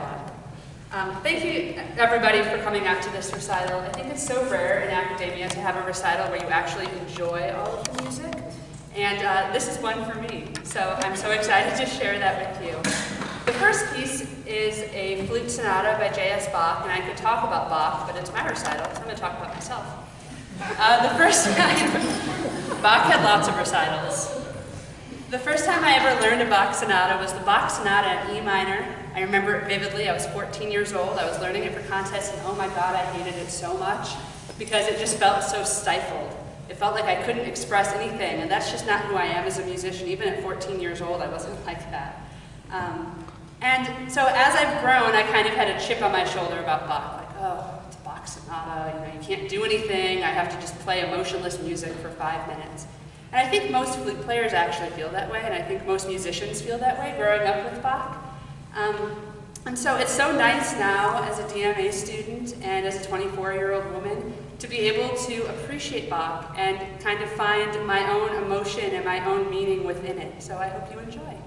dialogue. Thank you, everybody, for coming out to this recital. I think it's so rare in academia to have a recital where you actually enjoy all of the music, and this is one for me, so I'm so excited to share that with you. The first piece is a flute sonata by J.S. Bach, and I could talk about Bach, but it's my recital, so I'm going to talk about myself. The first time, Bach had lots of recitals. The first time I ever learned a Bach sonata was the Bach sonata in E minor. I remember it vividly. I was 14 years old. I was learning it for contests, and oh my God, I hated it so much because it just felt so stifled. It felt like I couldn't express anything, and that's just not who I am as a musician. Even at 14 years old, I wasn't like that. And so as I've grown, I kind of had a chip on my shoulder about Bach. Like, oh, it's a Bach sonata, you can't do anything. I have to just play emotionless music for 5 minutes. And I think most flute players actually feel that way, and I think most musicians feel that way growing up with Bach. And so it's so nice now as a DMA student and as a 24-year-old woman to be able to appreciate Bach and kind of find my own emotion and my own meaning within it. So I hope you enjoy.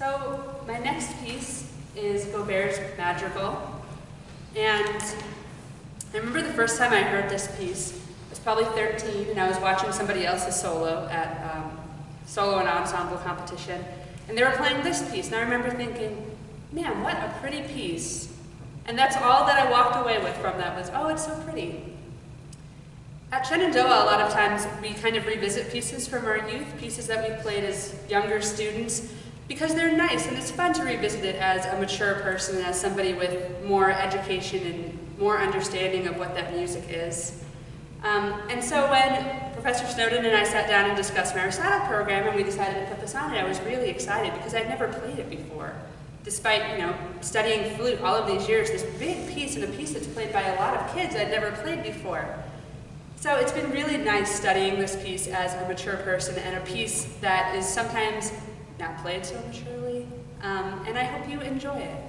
So my next piece is Gaubert's Madrigal, and I remember the first time I heard this piece, I was probably 13, and I was watching somebody else's solo at solo and ensemble competition, and they were playing this piece, and I remember thinking, man, what a pretty piece. And that's all that I walked away with from that was, oh, it's so pretty. At Shenandoah, a lot of times we kind of revisit pieces from our youth, pieces that we played as younger students, because they're nice, and it's fun to revisit it as a mature person, as somebody with more education and more understanding of what that music is. And so when Professor Snowden and I sat down and discussed my recital program and we decided to put this on it, I was really excited because I'd never played it before. Despite, studying flute all of these years, this big piece and a piece that's played by a lot of kids I'd never played before. So it's been really nice studying this piece as a mature person and a piece that is sometimes not played so maturely, and I hope you enjoy it.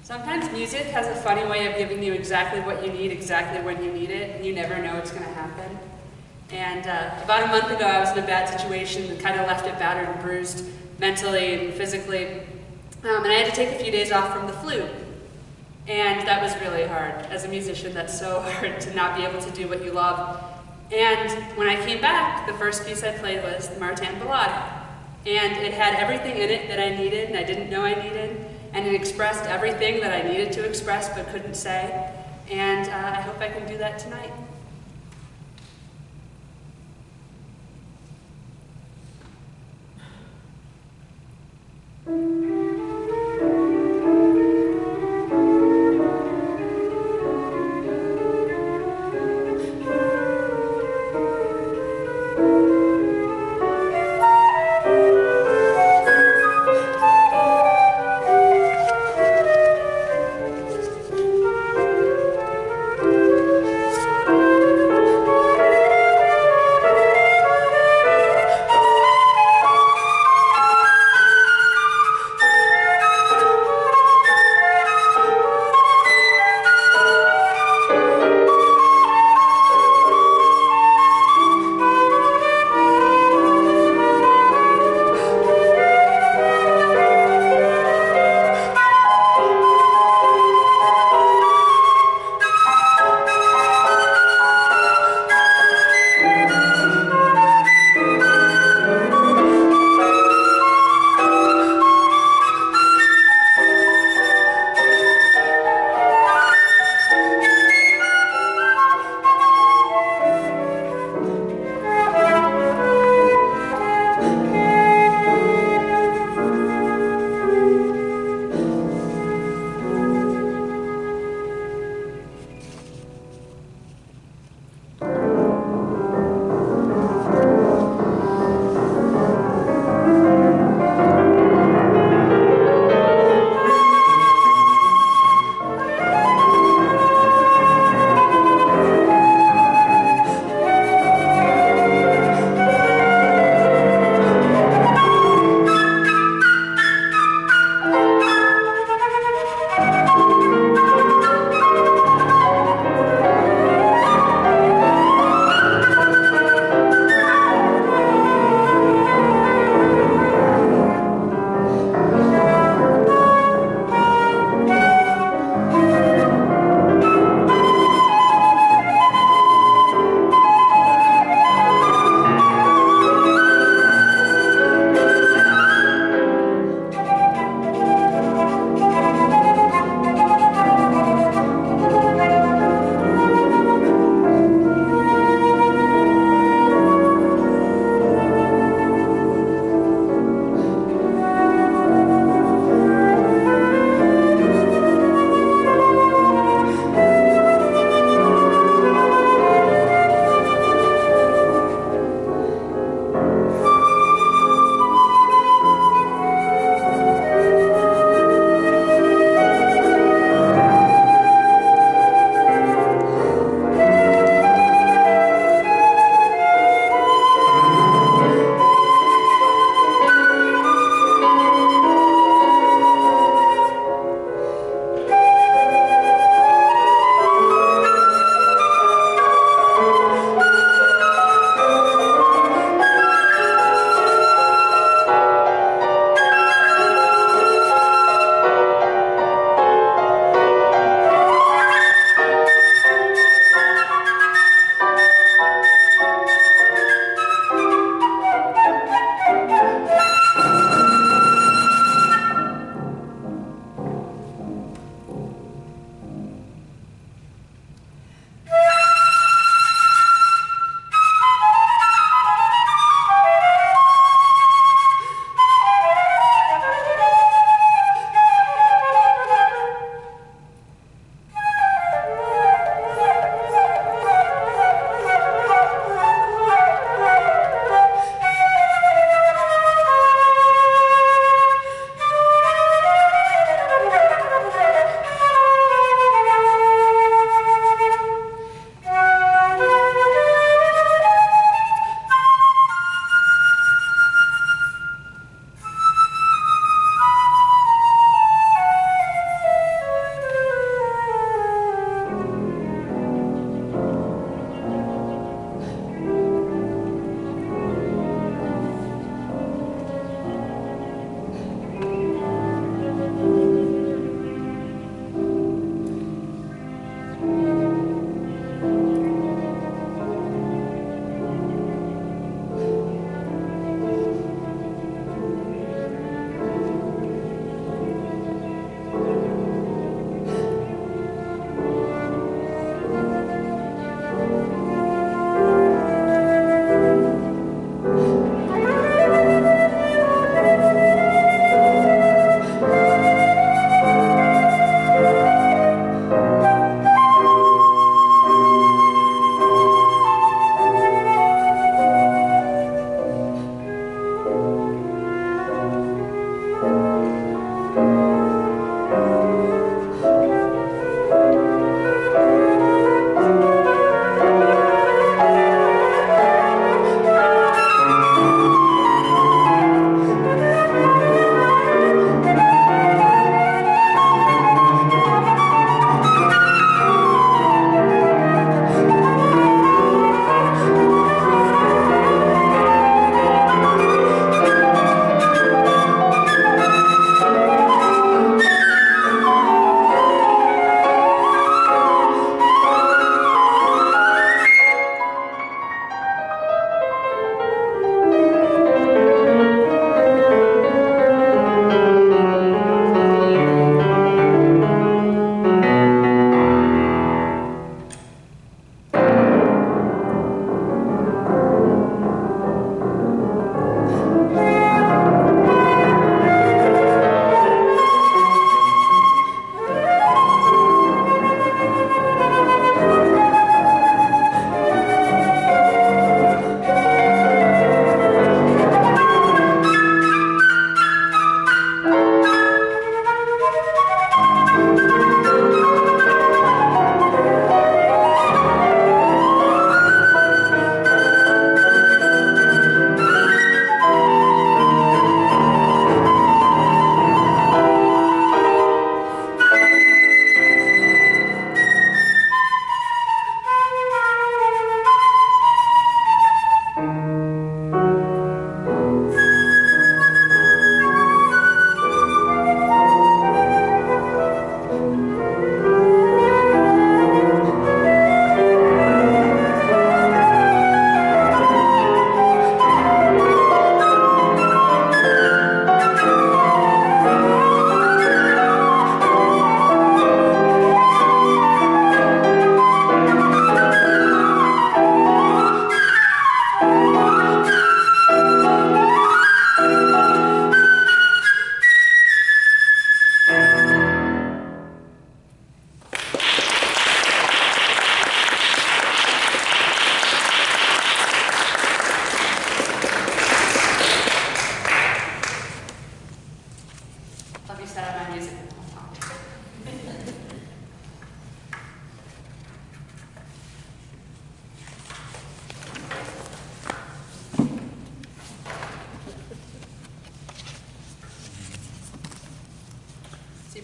Sometimes music has a funny way of giving you exactly what you need, exactly when you need it, and you never know it's going to happen. And about a month ago, I was in a bad situation that kind of left it battered and bruised mentally and physically. And I had to take a few days off from the flute. And that was really hard. As a musician, that's so hard to not be able to do what you love. And when I came back, the first piece I played was the Martin Ballade. And it had everything in it that I needed and I didn't know I needed, and it expressed everything that I needed to express but couldn't say. And I hope I can do that tonight.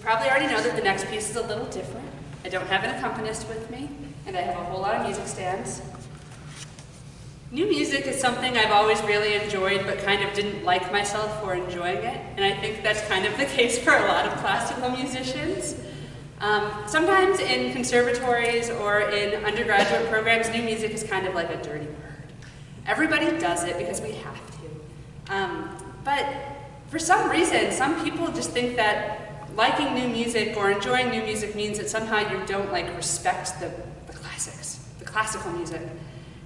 probably already know that the next piece is a little different. I don't have an accompanist with me, and I have a whole lot of music stands. New music is something I've always really enjoyed, but kind of didn't like myself for enjoying it, and I think that's kind of the case for a lot of classical musicians. Sometimes in conservatories or in undergraduate programs, new music is kind of like a dirty word. Everybody does it because we have to. But for some reason, some people just think that liking new music or enjoying new music means that somehow you don't like respect the classics, the classical music.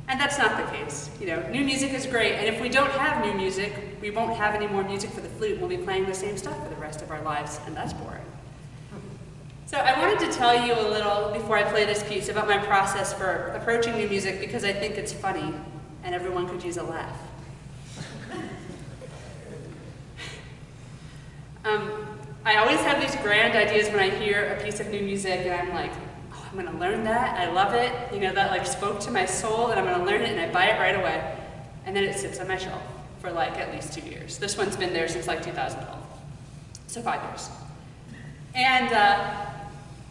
And that's not the case. You know, new music is great, and if we don't have new music, we won't have any more music for the flute. We'll be playing the same stuff for the rest of our lives, and that's boring. So I wanted to tell you a little, before I play this piece, about my process for approaching new music, because I think it's funny, and everyone could use a laugh. I always have these grand ideas when I hear a piece of new music, and I'm like, oh, I'm gonna learn that, I love it, you know, that like spoke to my soul, and I'm gonna learn it, and I buy it right away. And then it sits on my shelf for like at least 2 years. This one's been there since like 2012, so 5 years. And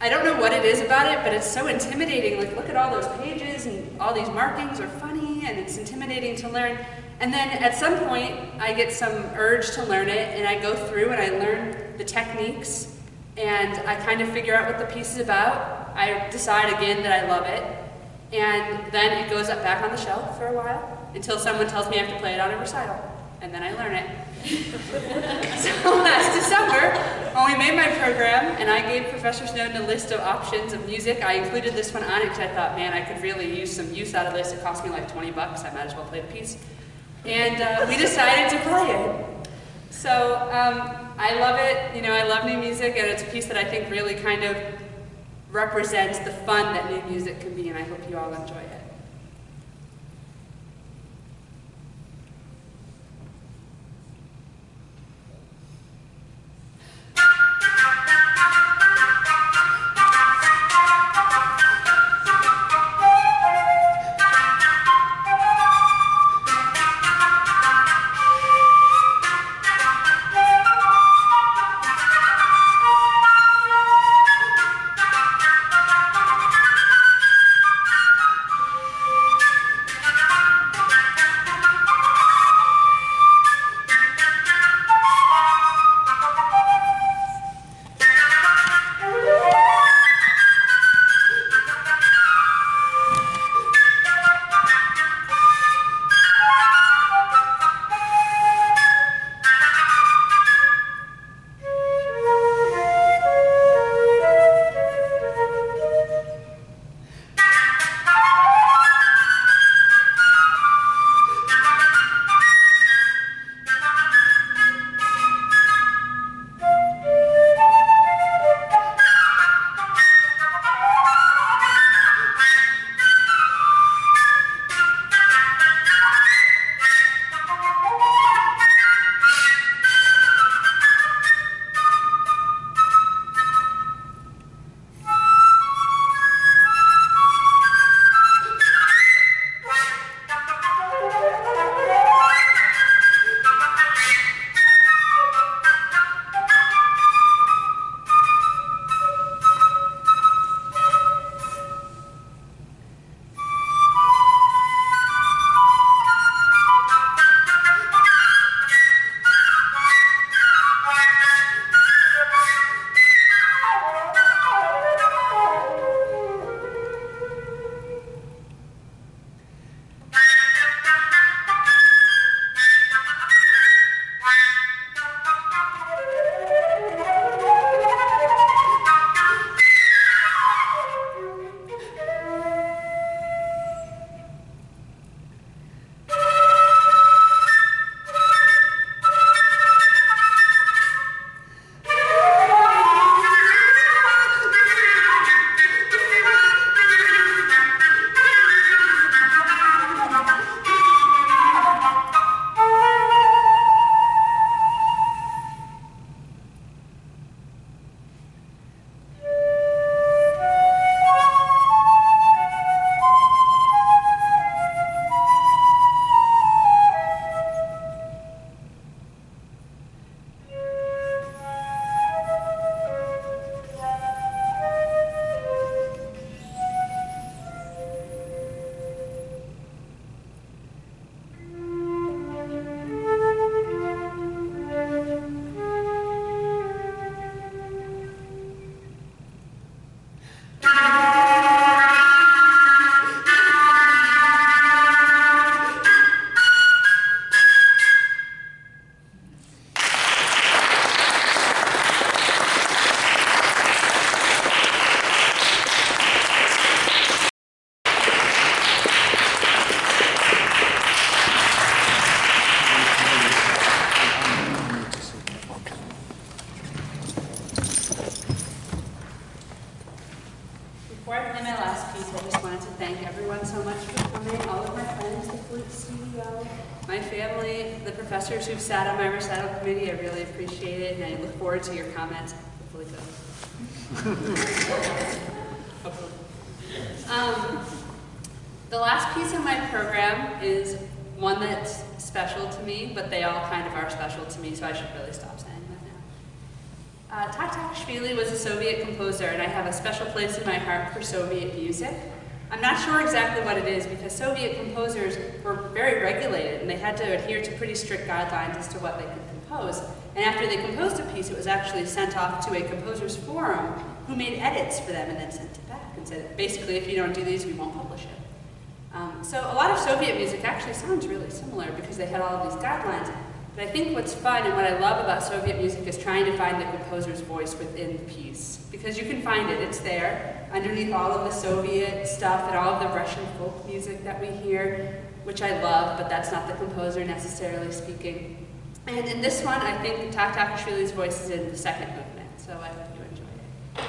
I don't know what it is about it, but it's so intimidating. Like, look at all those pages, and all these markings are funny, and it's intimidating to learn. And then at some point, I get some urge to learn it, and I go through and I learn the techniques, and I kind of figure out what the piece is about. I decide again that I love it, and then it goes up back on the shelf for a while, until someone tells me I have to play it on a recital, and then I learn it. So last December, when we made my program, and I gave Professor Snowden a list of options of music, I included this one on it because I thought, man, I could really use some use out of this. It cost me like 20 bucks, I might as well play the piece. And we decided to play it. So I love it, you know, I love new music, and it's a piece that I think really kind of represents the fun that new music can be, and I hope you all enjoy it. professors who've sat on my recital committee. I really appreciate it, and I look forward to your comments. Hopefully good. Hopefully. The last piece of my program is one that's special to me, but they all kind of are special to me, so I should really stop saying that now. Taktakishvilli was a Soviet composer, and I have a special place in my heart for Soviet music. I'm not sure exactly what it is, because Soviet composers were very regulated, and they had to adhere to pretty strict guidelines as to what they could compose. And after they composed a piece, it was actually sent off to a composer's forum who made edits for them and then sent it back and said, basically, if you don't do these, we won't publish it. So a lot of Soviet music actually sounds really similar because they had all of these guidelines. But I think what's fun and what I love about Soviet music is trying to find the composer's voice within the piece. Because you can find it, it's there, underneath all of the Soviet stuff and all of the Russian folk music that we hear, which I love, but that's not the composer necessarily speaking. And in this one, I think Taktakishvilli's voice is in the second movement, so I hope you enjoy it.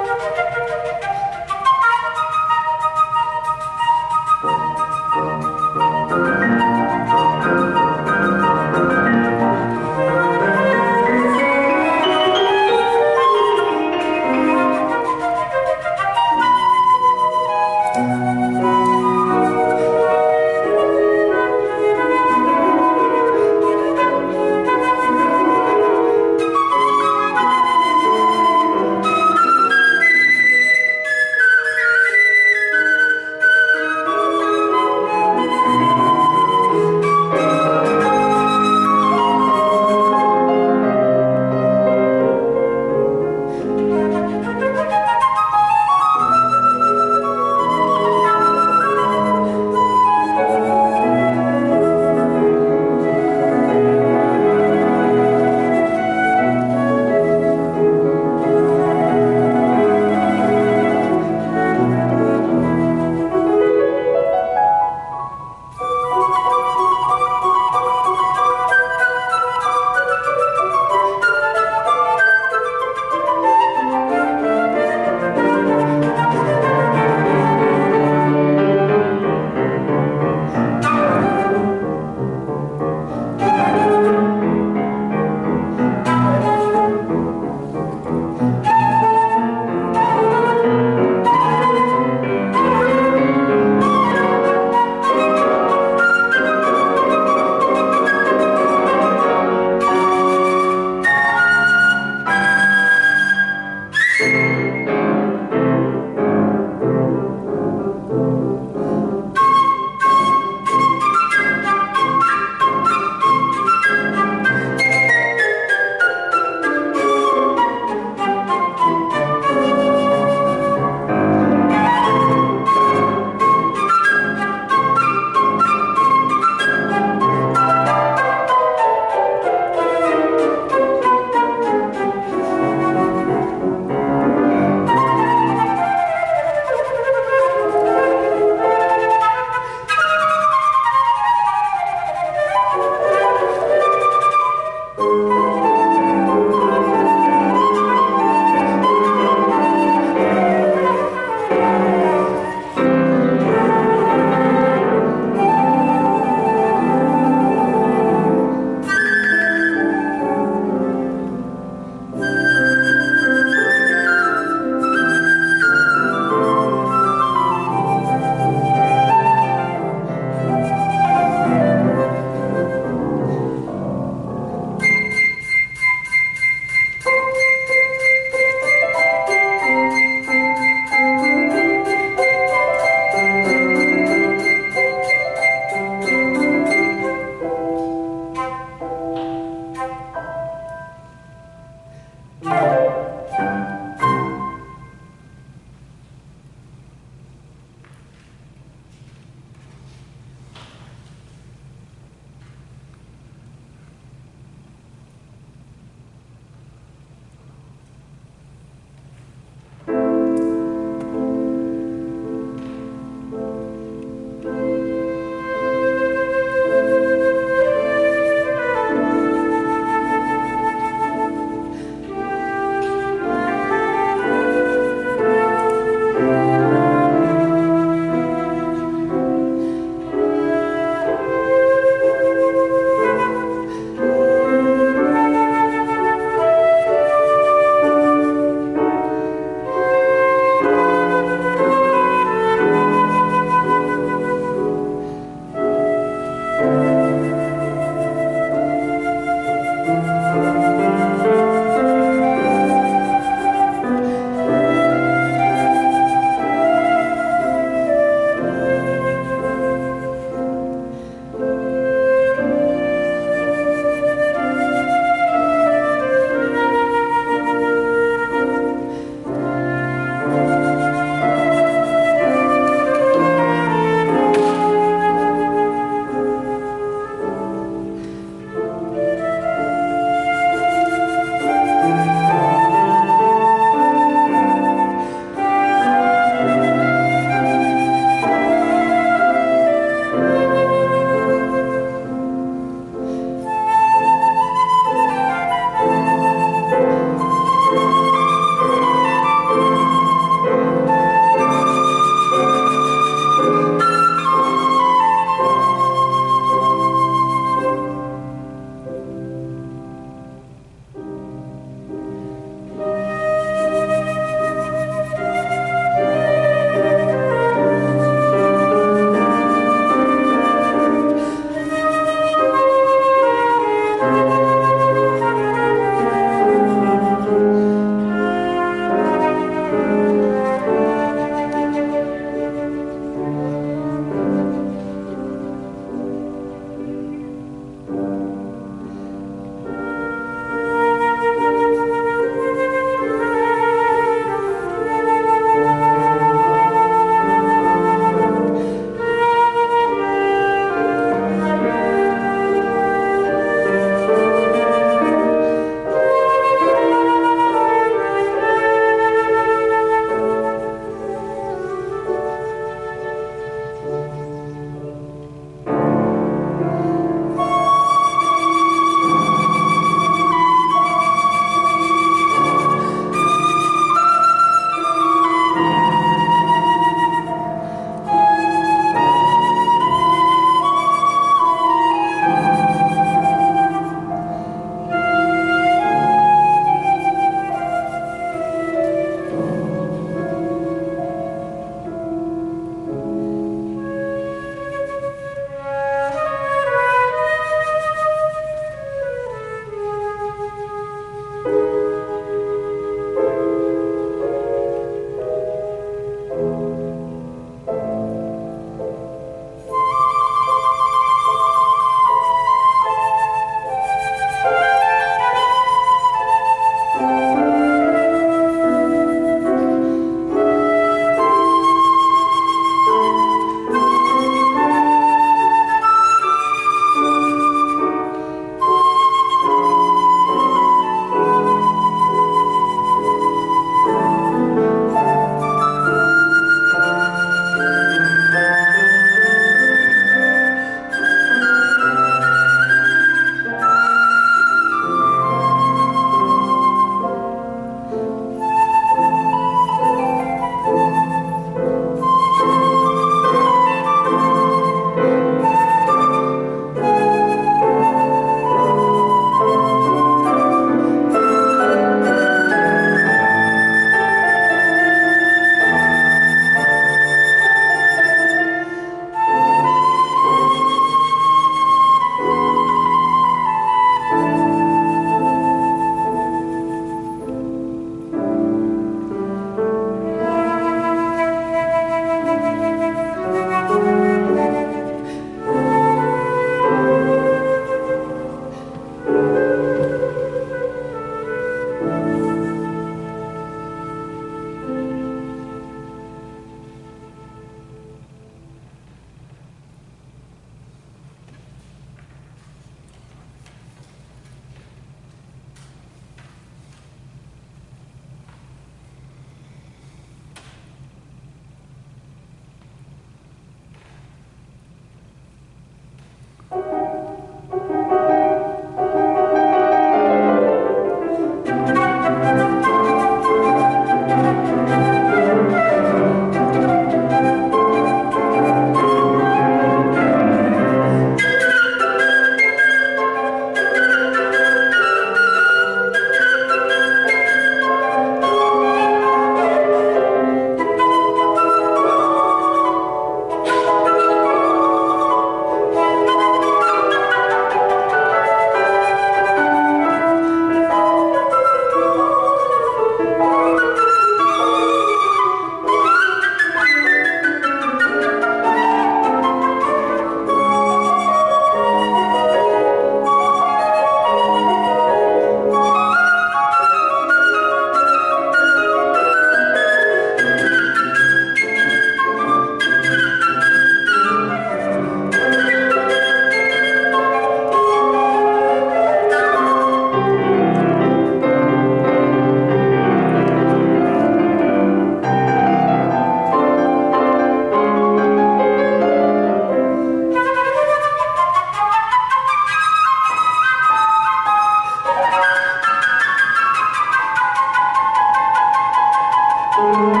Thank you.